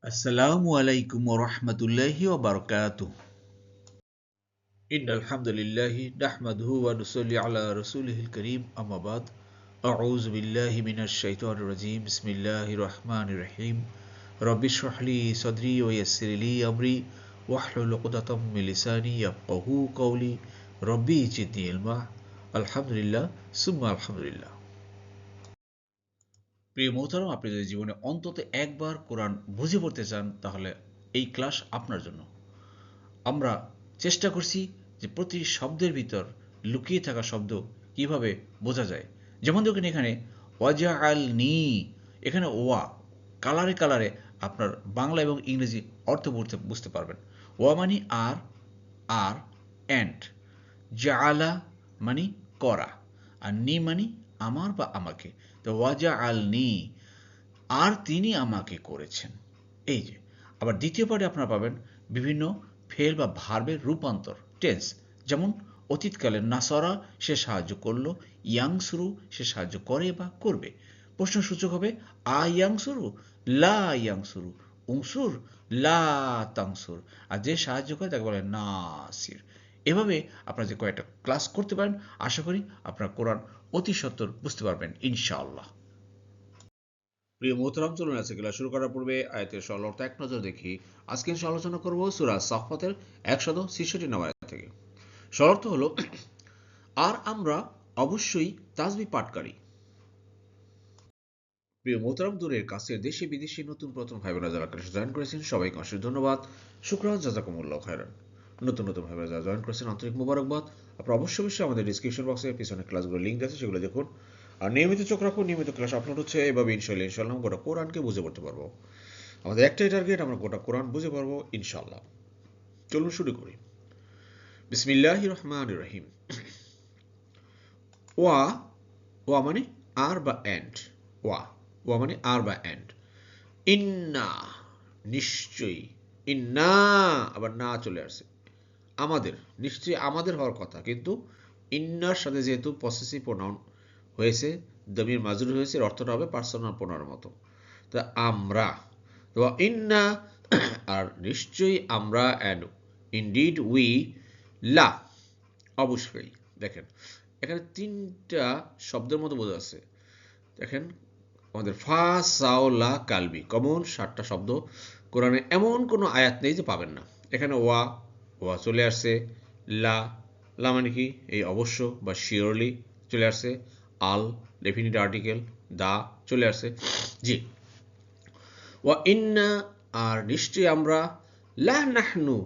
আসসালামু আলাইকুম ওয়া রাহমাতুল্লাহি ওয়া বারাকাতুহু। ইন্নাল হামদুলিল্লাহি নাহমাদুহু ওয়া নুসাল্লি আলা রাসূলিহিল কারীম আম্মা বাদ। আউযু বিল্লাহি মিনাশ শাইতানির রাজীম। বিসমিল্লাহির রাহমানির রাহিম। রব্বি ইশরাহ লি সাদরি ওয়া ইয়াসসির লি আমরি ওয়াহলুল উকদাতাম মিন লিসানি ইয়াফকাহু কওলি। রব্বি জিদনি ইলমা। আলহামদুলিল্লাহ সুম্মা আলহামদুলিল্লাহ। প্রিয় মোহতারাম, আপনি যদি জীবনে অন্তত একবার কোরআন বুঝে পড়তে চান তাহলে এই ক্লাস আপনার জন্য। আমরা চেষ্টা করছি যে প্রতি শব্দের ভিতর লুকিয়ে থাকা শব্দ কিভাবে বোঝা যায়। যেমন দেখুন এখানে ওয়াজা আল নি, এখানে ওয়া কালারে কালারে আপনার বাংলা এবং ইংরেজি অর্থ বুঝতে পারবেন। ওয়া মানে আর, আর অ্যান্ড, জাআলা মানে করা, আর নি মানে আমার বা আমাকে। তো ওয়াজা আল নি, আর তিনি আমাকে করেছেন। এই যে আবার দ্বিতীয় পার্টে আপনারা পাবেন বিভিন্ন ফেল বা ভার্বের রূপান্তর, টেন্স। যেমন অতীতকালে নাসরা সে সাহায্য করলো, ইয়াংসুরু সে সাহায্য করে বা করবে। প্রশ্নসূচক হবে আ ইয়াংসুরু, লা ইয়াংসুরু, উংসুর, লা তাংসুর। আর যে সাহায্য করে তাকে বলে নাসির। এভাবে আপনারা যে কয়েকটা ক্লাস করতে পারেন, আশা করি আপনারা কোরআন অতি সত্বর বুঝতে পারবেন ইনশাআল্লাহ। প্রিয় মোহতারাম, চলুন আছে ক্লাস শুরু করার পূর্বে আয়াতের সরল অর্থ এক নজর দেখি। আজকে আলোচনা করব সূরা সাফফাতের 163 নম্বর আয়াত থেকে। সরল অর্থ হলো, আর আমরা অবশ্যই তাসবিহ পাঠকারী। প্রিয় মোহতারাম, দূরের কাছের দেশে বিদেশি নতুন প্রথম ভাই বোনেরা যারা ক্লাসে জয়েন করেছেন সবাইকে অশেষ ধন্যবাদ। শুকরান, জাযাকুমুল্লাহ খায়রান। নতুন নতুন ভাই বোনেরা যারা জয়েন করেছেন আন্তরিক মোবারকবাদ। আপনারা অবশ্যই আমাদের ডিসক্রিপশন বক্সে পিছনে ক্লাসগুলোর লিঙ্ক আছে, সেগুলো দেখুন। আর নিয়মিত চোখ রাখুন, নিয়মিত ক্লাস আপলোড হচ্ছে। এভাবে ইনশাআল্লাহ গোটা কোরআনকে বুঝে পড়তে পারবো। আমাদের একটাই টার্গেট, আমরা গোটা কোরআন বুঝে পারবো ইনশাআল্লাহ। চলুন শুরু করি। বিসমিল্লাহির রহমানির রহিম। ওয়া, ওয়া মানে আর বা এন্ড। ওয়া, ওয়া মানে আর বা এন্ড। ইন্না নিশ্চয়ই, ইন্না আবার না চলে আসছে। আমাদের, নিশ্চয়ই আমাদের হওয়ার কথা, কিন্তু ইন্নার সাথে যেহেতু পসেসিভ প্রোনাউন হয়েছে, দমির মাজরুর হয়েছে, অর্থটা হবে পার্সোনাল প্রোনাউনের মতো। তা আমরা, তো ইন্না আর নিশ্চয়ই আমরা, অ্যান্ড ইনডিড উই, লা অবশ্যই। দেখেন এখানে তিনটা শব্দের মতো বোঝা আছে। দেখেন আমাদের ফা সাও লা কালবি কমন 7টা শব্দ। কোরআনে এমন কোনো আয়াত নেই যে পাবেন না। এখানে ওয়া, ওয়া চলে আসছে। লা, লা মানে কি এই অবশ্য বা শিওরলি চলে আসছে। আল ডেফিনিট আর্টিকেল, দা চলে আসছে। জি, ওয়া ইন্না আর নিশ্চয়ই আমরা, লা নাহনু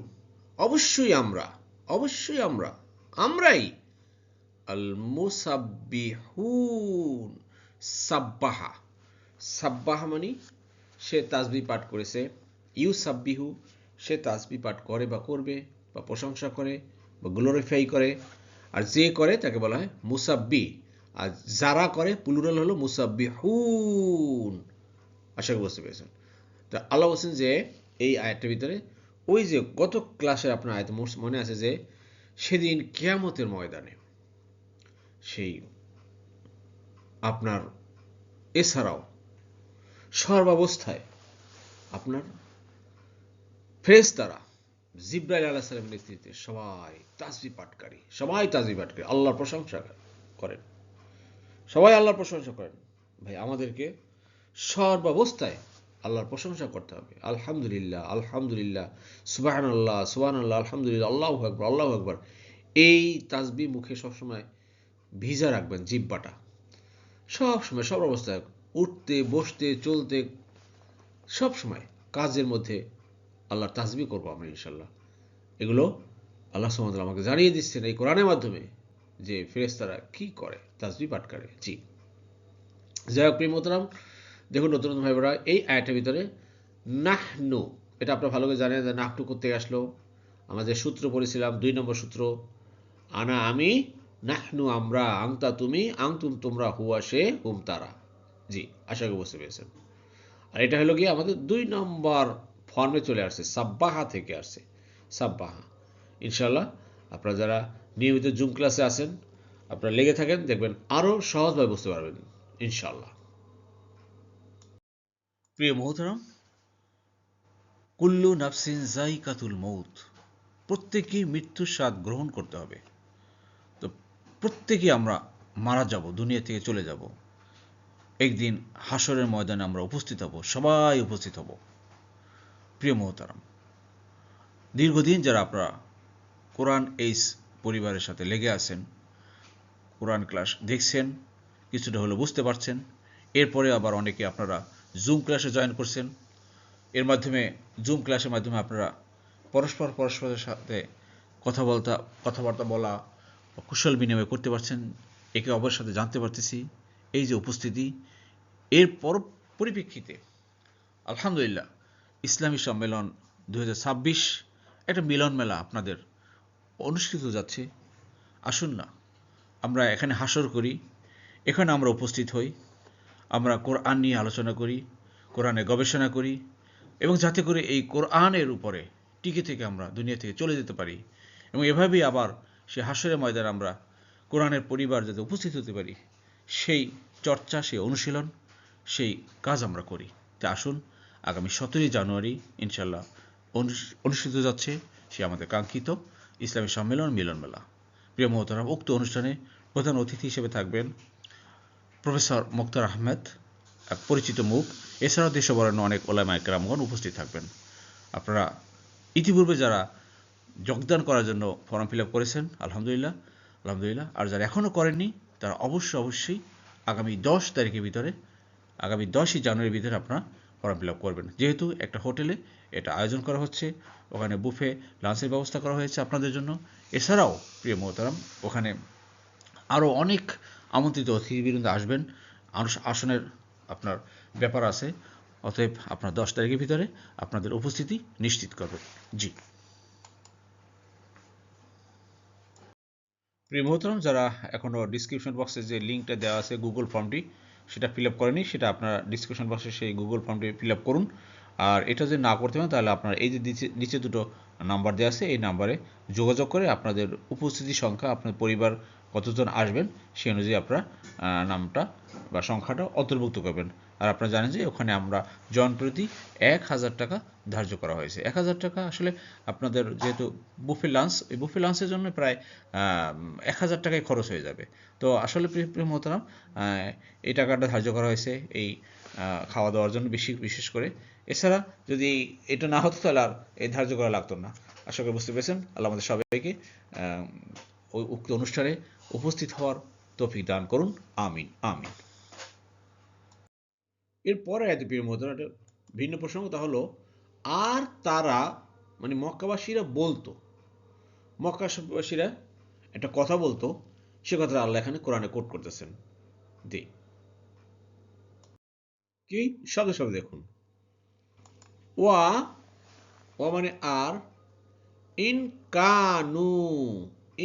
অবশ্যই আমরা, অবশ্যই আমরা, আমরাই, আল মুসাব্বিহুন সাব্বাহা, সাব্বাহা মানে সে তাসবিহ পাঠ করেছে। ইউ সাব্বিহু সে তাসবিহ পাঠ করে বা করবে বা প্রশংসা করে বা গ্লোরিফাই করে। আর যে করে তাকে বলা হয় মুসাব্বি। আর যারা করে প্লুরাল হলো মুসাব্বিহুন। আশা করি বুঝতে পেরেছেন। তা আল্লাহ বলছেন যে এই আয়াতটার ভিতরে ওই যে গত ক্লাসে আপনার আয়াত মনে আছে যে সেদিন কিয়ামতের ময়দানে সেই আপনার এছাড়াও সর্বাবস্থায় আপনার ফেরেশতারা জিবরাইল আলাইহিস সালামের নেতৃত্বে সবাই তাসবিহ পাঠকারী, সবাই তাসবিহ পাঠকারী আল্লাহর প্রশংসা করেন, সবাই আল্লাহর প্রশংসা করেন। ভাই আমাদেরকে সর্বাবস্থায় আল্লাহর প্রশংসা করতে হবে। আলহামদুলিল্লাহ, আলহামদুলিল্লাহ, সুবহানাল্লাহ, সুবহানাল্লাহ, আলহামদুলিল্লাহ, আল্লাহু আকবার, আল্লাহু আকবার। এই তাসবিহ মুখে সবসময় ভিজা রাখবেন, জিহ্বাটা সবসময়, সব অবস্থায়, উঠতে বসতে চলতে সবসময় কাজের মধ্যে আল্লাহর তাসবিহ করবো আমরা ইনশাল্লাহ। এগুলো আল্লাহ সুবহানাহু ওয়া তাআলা আমাকে জানিয়ে দিচ্ছেন এই কোরআনের মাধ্যমে যে ফেরেশতারা কি করে, তাসবিহ পাঠ করে। জি, যাই হোক প্রিয় মোহতারাম, দেখুন নতুন নতুন ভাই বোনেরা এই আয়াতের ভিতরে নাহনু, এটা আপনারা ভালো করে জানেন যে নাহনু করতে আসলো। আমরা যে সূত্র পড়েছিলাম 2 নম্বর সূত্র, আনা আমি, নাহনু আমরা, আংতা তুমি, আংতুম তোমরা, হুয়া সে, হুম তারা। জি, আশা করি বুঝতে পেরেছেন। আর এটা হলো গিয়ে আমাদের 2 নম্বর ফর্মে চলে আসছে, সাব্বাহা থেকে আসছে, সাব্বাহা। ইনশাল্লাহ আপনারা যারা নিয়মিত জুম ক্লাসে আছেন আপনারা লেগে থাকেন, দেখবেন আরও সহজভাবে বুঝতে পারবেন ইনশাল্লাহ। প্রিয় মোহতারাম, কুল্লু নাফসিন যায়িকাতুল মউত, প্রত্যেকেই মৃত্যুর স্বাদ গ্রহণ করতে হবে। তো প্রত্যেকেই আমরা মারা যাব, দুনিয়া থেকে চলে যাব। একদিন হাসরের ময়দানে আমরা উপস্থিত হব, সবাই উপস্থিত হব। প্রিয় মোহতারাম, দীর্ঘদিন যারা আপনারা কোরআন এইস পরিবারের সাথে লেগে আছেন, কোরআন ক্লাস দেখছেন, কিছুটা হলেও বুঝতে পারছেন, এরপরে আবার অনেকে আপনারা জুম ক্লাসে জয়েন করছেন। এর মাধ্যমে জুম ক্লাসের মাধ্যমে আপনারা পরস্পরের সাথে কথাবার্তা বলা, কুশল বিনিময় করতে পারছেন, একে অপরের সাথে জানতে পারতেছি। এই যে উপস্থিতি, এর পরিপ্রেক্ষিতে আলহামদুলিল্লাহ ইসলামী সম্মেলন 2026 একটা মিলন মেলা আপনাদের অনুষ্ঠিত যাচ্ছে। আসুন না আমরা এখানে হাসর করি, এখানে আমরা উপস্থিত হই, আমরা কোরআন নিয়ে আলোচনা করি, কোরআনে গবেষণা করি, এবং যাতে করে এই কোরআনের উপরে টিকে থেকে আমরা দুনিয়া থেকে চলে যেতে পারি, এবং এভাবেই আবার সে হাসরের ময়দানে আমরা কোরআনের পরিবার যাতে উপস্থিত হতে পারি, সেই চর্চা, সেই অনুশীলন, সেই কাজ আমরা করি। তা আসুন, আগামী 17 জানুয়ারি ইনশাল্লাহ অনুষ্ঠিত যাচ্ছে সে আমাদের কাঙ্ক্ষিত ইসলামী সম্মেলন মিলন মেলা। প্রিয় মোহতারাম, উক্ত অনুষ্ঠানে প্রধান অতিথি হিসেবে থাকবেন প্রফেসর মুক্তার আহমেদ, এক পরিচিত মুখ। এছাড়াও দেশবরেণ্য অনেক ওলামায়ে কেরামগণ উপস্থিত থাকবেন। আপনারা ইতিপূর্বে যারা যোগদান করার জন্য ফর্ম ফিল আপ করেছেন, আলহামদুলিল্লাহ। আর যারা এখনও করেননি, তারা অবশ্যই আগামী 10 তারিখের ভিতরে, আগামী 10ই জানুয়ারির ভিতরে আপনারা ফর্ম ফিল আপ করবেন। যেহেতু একটা হোটেলে এটা আয়োজন করা হচ্ছে, ওখানে বুফে লাঞ্চের ব্যবস্থা করা হয়েছে আপনাদের জন্য। এছাড়াও প্রিয় মোহতারাম, ওখানে আরও অনেক আমন্ত্রিত অতিথিবৃন্দ আসবেন, আসনের আপনার ব্যাপার আছে। অতএব আপনার 10 তারিখের ভিতরে আপনাদের উপস্থিতি নিশ্চিত করবেন। জি প্রিয় মোহতারাম, যারা এখনও ডিসক্রিপশন বক্সে যে লিঙ্কটা দেওয়া আছে গুগল ফর্মটি, সেটা ফিল আপ করেনি, সেটা আপনারা ডিসক্রিপশন বক্সে সেই গুগল ফর্মটি ফিল আপ করুন। আর এটা যদি না করতে পারেন, তাহলে আপনার এই যে নিচে দুটো নাম্বার দেওয়া আছে, এই নাম্বারে যোগাযোগ করে আপনাদের উপস্থিতি সংখ্যা, আপনার পরিবার কতজন আসবেন, সেই অনুযায়ী আপনারা নামটা বা সংখ্যাটা অন্তর্ভুক্ত করবেন। আর আপনারা জানেন যে ওখানে আমরা জন প্রতি 1000 টাকা ধার্য করা হয়েছে। 1000 টাকা আসলে আপনাদের যেহেতু বুফে লাঞ্চ, এই বুফে লাঞ্চের জন্য প্রায় 1000 টাকায় খরচ হয়ে যাবে। তো আসলে প্রিয় মোহতারাম, এই টাকাটা ধার্য করা হয়েছে এই খাওয়া দাওয়ার জন্য বিশেষ করে। এছাড়া যদি এটা না হতো, তাহলে আর এই ধার্য করা লাগতো না। আশা করি বুঝতে পেরেছেন। আল্লাহ আমাদের সবাইকে ওই উক্ত অনুষ্ঠানে উপস্থিত হওয়ার তৌফিক দান করুন। আমিন আমিন। এরপরে আয়াতে প্রিয় মোহতারাম একটা ভিন্ন প্রসঙ্গ, তা হলো আর তারা মানে মক্কাবাসীরা বলতো, মক্কাবাসীরা একটা কথা বলতো, সে কথাটা আল্লাহ এখানে কোরআনে কোট করতেছেন। কি শব্দ দেখুন, ওয়া, ওয়া মানে আর, ইন কানু,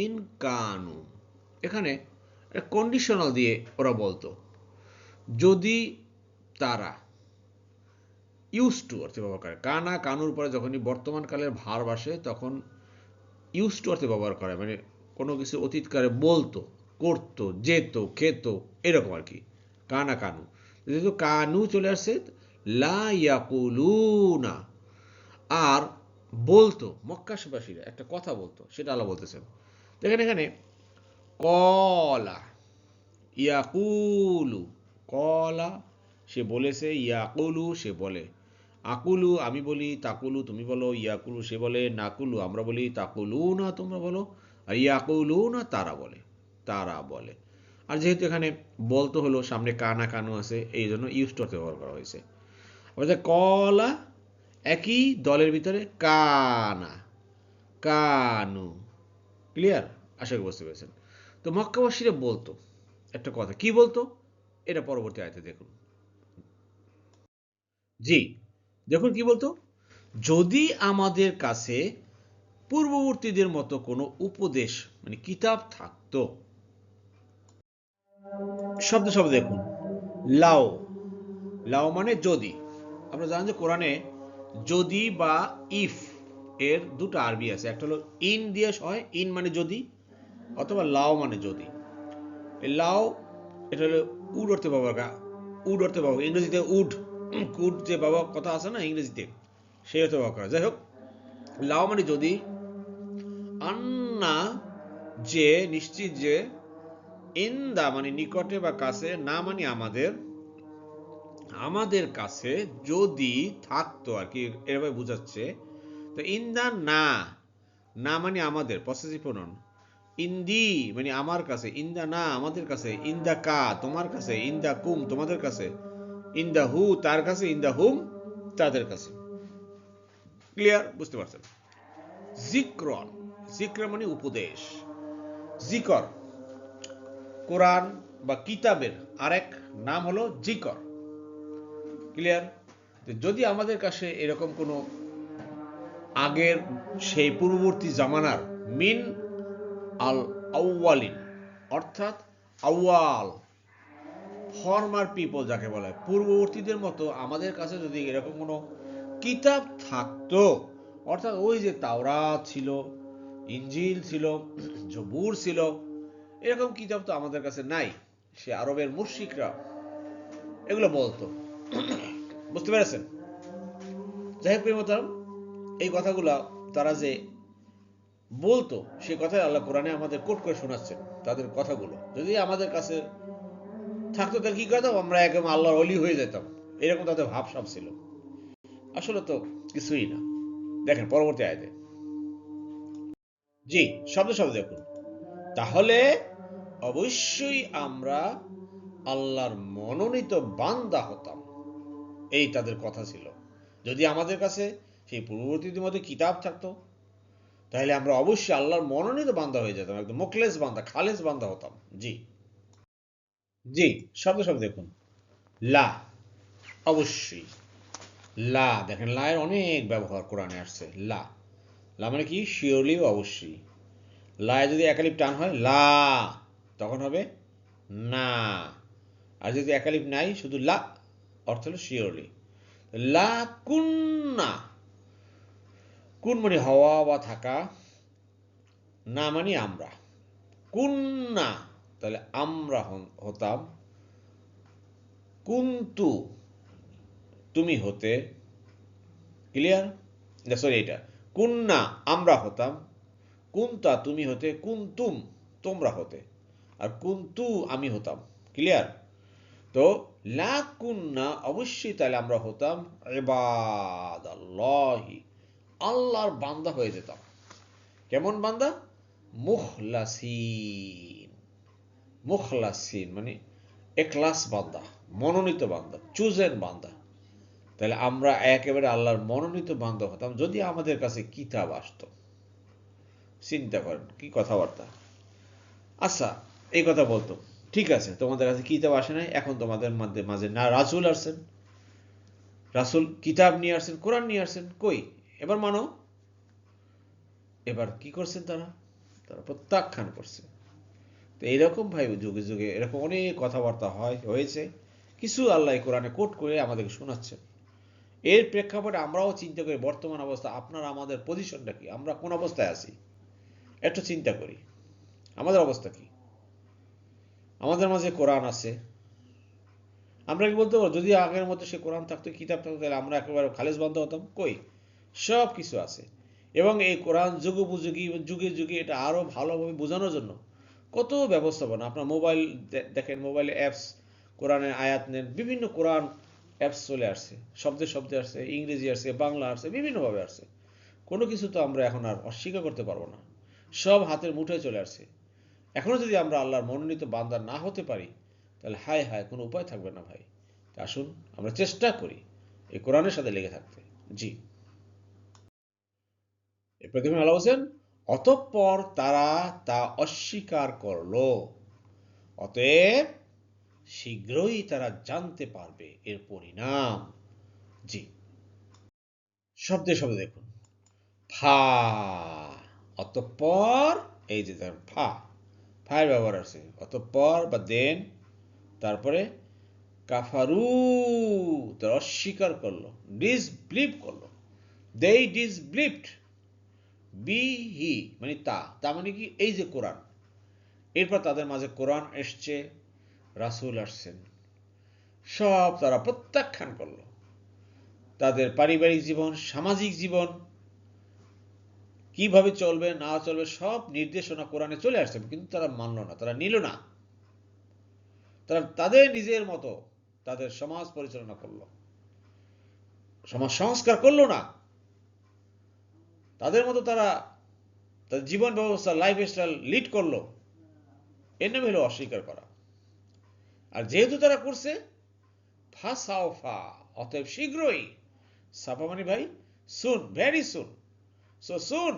ইন কানু, এখানে কন্ডিশনাল দিয়ে ওরা বলতো, যদি তারা, ইউজ টু অর্থে ব্যবহার করে। কানা কানুর পরে যখনই বর্তমান কালের ভার আসে, তখন ইউজ টু অর্থে ব্যবহার করে, মানে কোনো কিছু অতীতকালে বলতো, করতো, যেত, খেত, এরকম আর কি। কানা কানু, যেহেতু কানু চলে আসছে, লা ইয়াকুলুনা, আর বলতো, মক্কাবাসীরা একটা কথা বলতো, সেটা আল্লাহ বলতেছেন। দেখেন এখানে কলা, ইয়াকুলু, কলা সে বলেছে, ইয়াকুলু সে বলে, আকুলু আমি বলি, তাকুলু তুমি বলো, ইয়াকুলু সে বলে, নাকুলু আমরা বলি, তাকুলু না তোমরা বলো, আর ইয়াকুলু না তারা বলে, তারা বলে। আর যেহেতু এখানে বলতো হলো, সামনে কানা কানু আছে, এই জন্য ইউজ টু ব্যবহার করা হয়েছে। কলা একই দলের ভিতরে কানা কানু, ক্লিয়ার? আশা করি বুঝতে পেরেছেন। তো মক্কাবাসীরা বলতো একটা কথা, কি বলতো, এটা পরবর্তী আয়াতে দেখুন। জি দেখুন কি বলতো, যদি আমাদের কাছে পূর্ববর্তীদের মতো কোনো উপদেশ মানে কিতাব থাকতো। শব্দ দেখুন, লাও, লাও মানে যদি। আমরা জানেন যে কোরআনে যদি বা ইফ এর দুটো আরবি আছে, একটা হলো ইন দিয়ে হয়, ইন মানে যদি, অথবা লাও মানে যদি। এই লাও এটা হলো উড অর্থে ব্যবহার, উড অর্থে ব্যবহার, ইংরেজিতে উড, উড যে বাবা কথা আছে না ইংরেজিতে, সেই অর্থে ব্যবহার করা। যাই হোক, লাও মানে যদি, আন্না যে, নিশ্চিত যে, ইন্দা মানে নিকটে বা কাছে, না মানে আমাদের, আমাদের কাছে যদি থাকতো আর কি, এভাবে বোঝাচ্ছে। তো ইন্দা না, না মানে আমাদের, পসেসিভ প্রোনাউন। ইন্দি মানে আমার কাছে, ইন্দা না আমাদের কাছে, ইন্দা কা তোমার কাছে, ইন্দা কুম তোমাদের কাছে, ইন্দা হু তার কাছে, ইন্দা হুম তাদের কাছে। ক্লিয়ার? বুঝতে পারছেন? জিক্রন, জিক্র মানে উপদেশ। জিকর কোরআন বা কিতাবের আরেক নাম হলো জিকর। ক্লিয়ার? যদি আমাদের কাছে এরকম কোনো আগের সেই পূর্ববর্তী জামানার মিন আল আউয়ালিন, অর্থাৎ আউয়াল ফরমার পিপল যাকে বলা হয়, পূর্ববর্তীদের মতো আমাদের কাছে যদি এরকম কোনো কিতাব থাকতো, অর্থাৎ ওই যে তাওরাত ছিল, ইনজিল ছিল, জবুর ছিল, এরকম কিতাব তো আমাদের কাছে নাই। সে আরবের মুশরিকরা এগুলো বলতো। বুঝতে পেরেছেন? যাই হোক, এই কথাগুলা তারা যে বলতো, সে কথাই আল্লাহ কোরআনে আমাদের কোট করে শোনাচ্ছেন। তাদের কথাগুলো যদি আমাদের কাছে থাকতো তাহলে কি করতাম? আমরা একদম আল্লাহর অলি হয়ে যেতাম, এরকম তাদের ভাবসাব ছিল। আসলে তো কিছুই না। দেখেন পরবর্তী আয়াতে, জি, শব্দ শব্দ দেখুন। তাহলে অবশ্যই আমরা আল্লাহর মনোনীত বান্দা হতাম। এই তাদের কথা ছিল। যদি আমাদের কাছে সেই পূর্ববর্তীদের মধ্যে কিতাব থাকতো, তাহলে আমরা অবশ্যই আল্লাহর মনোনীত বান্দা হয়ে যেতাম, একদম মুখলেস বান্দা, খালেস বান্দা হতাম। জি, জি, শব্দ শব্দ দেখুন। লা, অবশ্যই। লা, দেখেন লা এর অনেক ব্যবহার কোরআনে আসছে। লা, লা মানে কি? শিওরলি, অবশ্যই। লা যদি একালিপ টান হয় লা, তখন হবে না। আর যদি একালিপ নাই, শুধু লা, অর্থ হলো শিওরলি। লা কুন্না, কুন মানে হওয়া বা থাকা, না মানে আমরা। কুন্না তাহলে আমরা হতাম, কুন্তু তুমি হতে। ক্লিয়ার? সরি, এটা কুন্না আমরা হতাম, কুন্তা তুমি হতে, কুন্তুম তোমরা হতে, আর কুন্তু আমি হতাম। ক্লিয়ার? তো লা কুন্না অবশ্যই তাহলে আমরা হতাম ইবাদাল্লাহি, আল্লাহর বান্দা হয়ে যেতাম। কেমন বান্দা? মুখলাসিন, মুখলাসিন মানে এখলাস বান্দা, মনোনীত বান্দা, চুজেন বান্দা। তাহলে আমরা একেবারে আল্লাহর মনোনীত বান্দা হতাম যদি আমাদের কাছে কিতাব আসতো। চিন্তা করেন কি কথাবার্তা। আচ্ছা, এই কথা বলতো, ঠিক আছে তোমাদের কাছে কিতাব আসে নাই, এখন তোমাদের মধ্যে মাঝে না রাসূল আসছেন, রাসূল কিতাব নিয়ে আসছেন, কোরআন নিয়ে আসছেন, কই এবার মানো। এবার কি করছেন তারা? তারা প্রত্যাখ্যান করছে। তো এইরকম ভাই যুগে যুগে এরকম অনেক কথাবার্তা হয়েছে। কিছু আল্লাহ কোরআনে কোট করে আমাদেরকে শোনাচ্ছেন। এর প্রেক্ষাপটে আমরাও চিন্তা করি বর্তমান অবস্থা, আপনার আমাদের পজিশনটা কি, আমরা কোন অবস্থায় আছি একটু চিন্তা করি। আমাদের অবস্থা কি? আমাদের মাঝে কোরআন আছে, আমরা কি বলতে পারবো যদি আগের মতো সে কোরআন থাকতো, কিতাব থাকতো, তাহলে আমরা একেবারে খালেজ বান্ধ হতাম? কই, সব কিছু আছে। এবং এই কোরআন যুগোপযোগী, যুগে যুগে এটা আরো ভালোভাবে বোঝানোর জন্য কত ব্যবস্থাপনা। আপনার মোবাইল দেখেন, মোবাইলে অ্যাপস, কোরআনের আয়াত নেন, বিভিন্ন কোরআন অ্যাপস চলে আসছে, শব্দে শব্দে আসছে, ইংরেজি আসছে, বাংলা আসছে, বিভিন্নভাবে আসছে। কোনো কিছু তো আমরা এখন আর অস্বীকার করতে পারবো না, সব হাতের মুঠোয় চলে আসছে। এখনো যদি আমরা আল্লাহর মনোনীত বান্দা না হতে পারি, তাহলে হায় হায়, কোনো উপায় থাকবে না ভাই। আসুন আমরা চেষ্টা করি এই কোরআনের সাথে লেগে থাকতে। জি, এরপর দেখুন আল্লাহ বলছেন, অতঃপর তারা তা অস্বীকার করলো, অতএব শীঘ্রই তারা জানতে পারবে এর পরিণাম। জি, শব্দে শব্দে দেখুন। ফা, অতঃপর, এই যে দেখুন ফা, ফায়ের ব্যবহার আছে, অতঃপর বা দেন, তারপরে কাফারু তারা অস্বীকার করলো, ডিসবিলিভ করলো, দে ডিসবিলিভড, বি হি মানে তা, তা মানে কি? এই যে কোরআন, এরপর তাদের মাঝে কোরআন এসছে, রাসূল আসছেন, সব তারা প্রত্যাখ্যান করলো। তাদের পারিবারিক জীবন, সামাজিক জীবন কিভাবে চলবে না চলবে সব নির্দেশনা কোরআনে চলে আসছে, কিন্তু তারা মানল না, তারা নিল না। তারা তাদের নিজের মতো তাদের সমাজ পরিচালনা করলো, সমাজ সংস্কার করলো না। তাদের মতো তারা তাদের জীবন ব্যবস্থা, লাইফ স্টাইল লিড করলো। এর নামে হলো অস্বীকার করা। আর যেহেতু তারা করছে, ফাসাওফা, অতএব শীঘ্রই, সাফা মানে ভাই সুন, ভেরি সুন, সো সুন,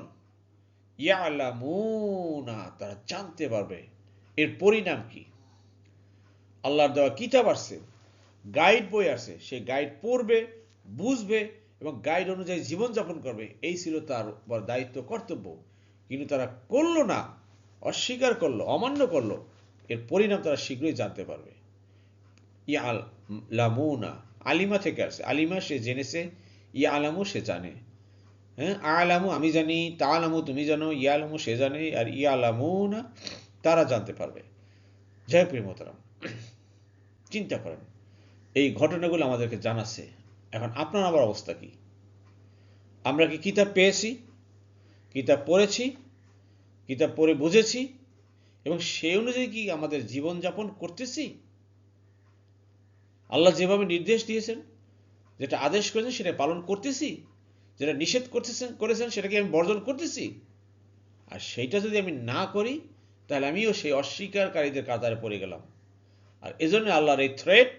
ইয়ালামুনা, তারা জানতে পারবে এর পরিণাম কি। আল্লাহর দেওয়া কিতাব আসছে, গাইড বই আসছে, সেই গাইড পড়বে, বুঝবে এবং গাইড অনুযায়ী জীবনযাপন করবে। এই ছিল তার উপর দায়িত্ব, কর্তব্য। কিন্তু তারা করলো না, অস্বীকার করলো, অমান্য করলো। এর পরিণাম তারা শীঘ্রই জানতে পারবে। ইয়ালামুনা, আলিমা থেকে আসছে। আলিমা সে জেনেছে, ইয়ালামু সে জানে। হ্যাঁ, আলামু আমি জানি, তালামু তুমি জানো, ইয়ালামু সে জানে, আর ইয়ালামুনা তারা জানতে পারবে। জয় প্রিয় মোহতারাম, চিন্তা করেন, এই ঘটনাগুলো আমাদেরকে জানাচ্ছে। এখন আপনার আমার অবস্থা কি? আমরা কি কিতাব পেয়েছি, কিতাব পড়েছি, কিতাব পড়ে বুঝেছি এবং সেই অনুযায়ী কি আমাদের জীবনযাপন করতেছি? আল্লাহ যেভাবে নির্দেশ দিয়েছেন, যেটা আদেশ করেছেন সেটা পালন করতেছি? যেটা নিষেধ করেছেন সেটাকে আমি বর্জন করতেছি? আর সেইটা যদি আমি না করি, তাহলে আমিও সেই অস্বীকারীদের কাতারে পড়ে গেলাম। আর এজন্য আল্লাহর এই থ্রেট,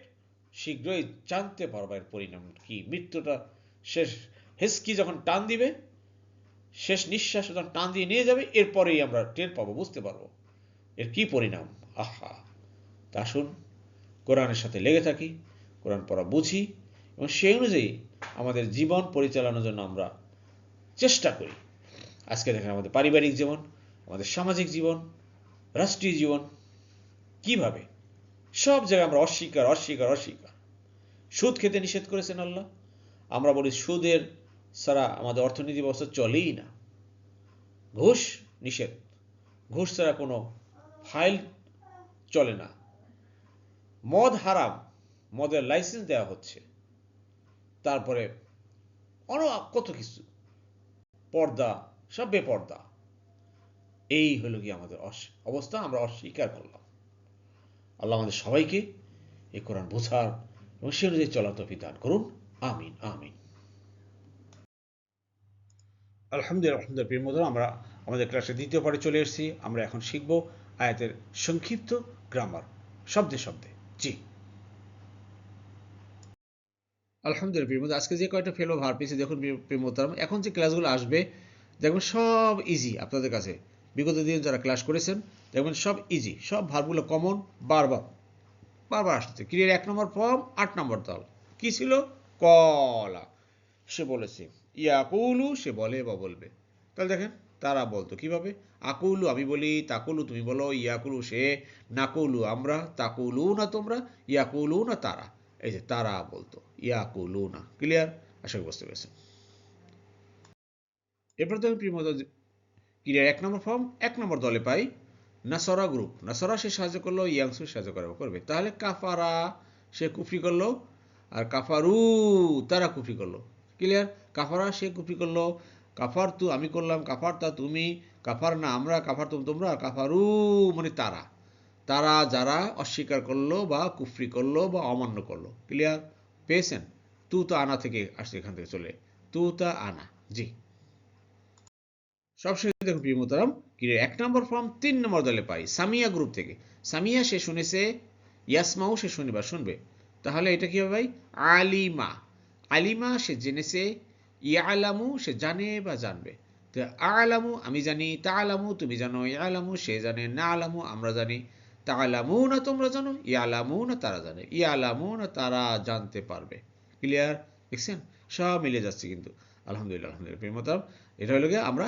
শীঘ্রই জানতে পারবো এর পরিণাম কি। মৃত্যুটা শেষ হেসকি যখন টান দিবে, শেষ নিঃশ্বাস যখন টান দিয়ে নিয়ে যাবে, এরপরেই আমরা টের পাবো, বুঝতে পারবো এর কি পরিণাম। আহা, তা আসুন কোরআনের সাথে লেগে থাকি, কোরআন পড়া বুঝি এবং সেই অনুযায়ী আমাদের জীবন পরিচালনার জন্য আমরা চেষ্টা করি। আজকে দেখেন আমাদের পারিবারিক জীবন, আমাদের সামাজিক জীবন, রাষ্ট্রীয় জীবন, কিভাবে সব জায়গায় আমরা অস্বীকার অস্বীকার অস্বীকার। সুদ খেতে নিষেধ করেছেন আল্লাহ, আমরা বলি সুদের ছাড়া আমাদের অর্থনীতি ব্যবস্থা চলেই না। ঘুষ নিষেধ, ঘুষ ছাড়া কোনো ফাইল চলে না। মদ হারাম, মদের লাইসেন্স দেওয়া হচ্ছে। তারপরে কত কিছু, পর্দা, সব বেপর্দা। এই হলো কি আমাদের অবস্থা, আমরা অস্বীকার করলাম। আল্লাহ আমাদের সবাইকে এই কোরআন বোঝার এবং সে অনুযায়ী চলার তৌফিক দান করুন। আমিন আমিন। আলহামদুলিল্লাহ প্রিয় বন্ধুরা, আমরা আমাদের ক্লাসের দ্বিতীয় পার্টে চলে এসেছি। আমরা এখন শিখব আয়াতের সংক্ষিপ্ত গ্রামার, শব্দে শব্দে। জি আলহামদুলিল্লাহ প্রিয় বন্ধু, আজকে যে কয়টা ফেলো ভার পেয়েছি দেখুন প্রিয় মোহতারাম, এখন যে ক্লাসগুলো আসবে দেখবেন সব ইজি আপনাদের কাছে। বিগত দিন যারা ক্লাস করেছেন দেখবেন সব ইজি, সব ভার্বগুলো কমন, বারবার বারবার আসছে। ক্রিয়ার 1 নম্বর ফর্ম 8 নম্বর দল কি ছিল? কলা, সে বলেছে। ইয়াকুলু, সে বলে বা বলবে। তাহলে দেখেন তারা বলতো কিভাবে? আকুলু আমি বলি, তাকুলু তুমি বলো, ইয়াকুলু সে, নাকুলু আমরা, তাকুলু না তোমরা, ইয়াকুলু না তারা। এই যে তারা বলতো, ইয়াকুলু না। ক্লিয়ার? আশা করি বুঝতে পেরেছেন। এরপর দেখুন প্রিয় ক্রিয়ার 1 নম্বর ফর্ম 1 নম্বর দলে পাই নাসরা গ্রুপ। নাসরা সে সাহায্য করলো, ইয়াংসু সাহায্য করবে। তাহলে কাফারা সে কুফরি করলো, আর কাফারু তারা কুফরি করলো। ক্লিয়ার? কাফারা সে কুফরি করলো, কাফার তু আমি করলাম, কাফার তা তুমি, কাফার না আমরা, কাফার তুমি তোমরা, কাফারু মানে তারা, তারা যারা অস্বীকার করলো বা কুফরি করলো বা অমান্য করলো। ক্লিয়ার? পেয়েছেন? তু তা আনা থেকে আসছে, এখান থেকে চলে তু তা আনা। জি সবশেষে দেখুন প্রিয় মোহতারাম, ক্রিয়ার 1 নম্বর ফর্ম 3 নম্বর দলে পাই সামিয়া গ্রুপ থেকে। সামিয়া সে শুনেছে, ইয়াসমাউ সে শুনবে। তাহলে এটা কি হবে ভাই? আলিমা, আলিমা সে জেনেছে, ইয়ালামু সে জানে বা জানবে। তো আলামু আমি জানি, তালামু তুমি জানো, ইয়ালামু সে জানে, না আলামু আমরা জানি, তালামু না তোমরা জানো, ইয়ালামু না তারা জানে, ইয়ালামু না তারা জানতে পারবে। ক্লিয়ার? দেখছেন সব মিলে যাচ্ছে কিন্তু। আলহামদুলিল্লাহ আলহামদুলিল্লাহ প্রিয় মোহতারাম, এটা হলো গিয়ে আমরা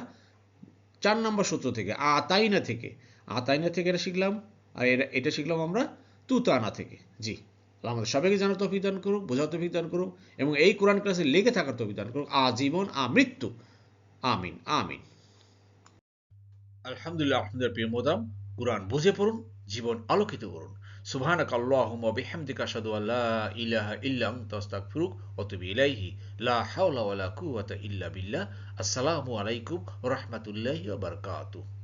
4 নম্বর সূত্র থেকে, আতাইনা থেকে, আতাইনা থেকে এটা শিখলাম। আর এটা শিখলাম আমরা তুতানা থেকে। জি আমাদের সবাইকে জানার তৌফিক দান করুক, বোঝার তৌফিক দান করুক এবং এই কোরআন ক্লাসে লেগে থাকার তৌফিক দান করুক আজীবন আমৃত্যু। আমিন আমিন। আলহামদুলিল্লাহ আলহামদুলিল্লাহ প্রিয় মোহতারাম, কোরআন বুঝে পড়ুন, জীবন আলোকিত করুন। সুবহানাকাল্লাহুম্মা ওয়া বিহামদিকা আশহাদু আল্লা ইলাহা ইল্লা আনতা আস্তাগফিরুক ওয়া আতুবু ইলাইহি লা হাওলা ওয়া লা কুওয়াতা ইল্লা বিল্লাহ। আসসালামু আলাইকুম ওয়া রাহমাতুল্লাহি ওয়া বারাকাতুহু।